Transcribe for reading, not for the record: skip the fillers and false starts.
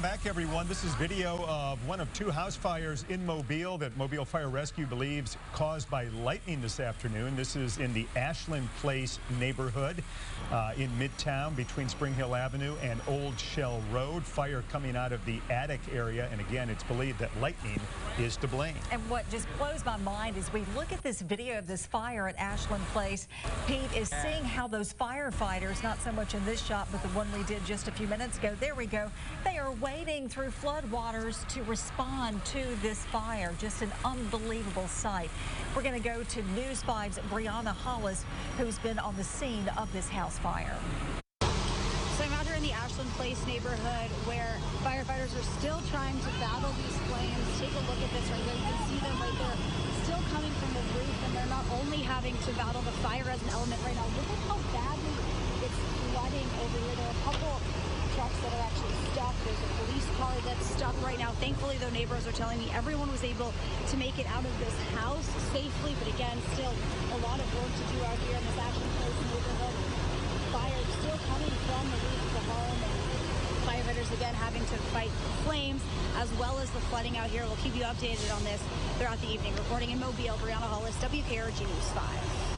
back, everyone. This is video of one of two house fires in Mobile that Mobile Fire Rescue believes caused by lightning this afternoon. This is in the Ashland Place neighborhood in Midtown between Spring Hill Avenue and Old Shell Road. Fire coming out of the attic area, and again, it's believed that lightning is to blame. And what just blows my mind is we look at this video of this fire at Ashland Place. Pete is seeing how those firefighters, not so much in this shot, but the one we did just a few minutes ago, there we go, they are wading through floodwaters to respond to this fire. Just an unbelievable sight. We're going to go to News 5's Brianna Hollis, who's been on the scene of this house fire. So I'm out here in the Ashland Place neighborhood where firefighters are still trying to battle these flames. Take a look at this right there. You can see them right there still coming from the roof, and they're not only having to battle the fire as an element right now. Look at how badly it's flooding over here. There are a couple trucks that are actually stuck. There's a police car that's stuck right now. Thankfully, though, neighbors are telling me everyone was able to make it out of this house safely. But again, still a lot of work to do out here in this Ashland Place neighborhood. Fire still coming from the roof of the home, and firefighters again having to fight flames as well as the flooding out here. We'll keep you updated on this throughout the evening. Reporting in Mobile, Brianna Hollis, WKRG News 5.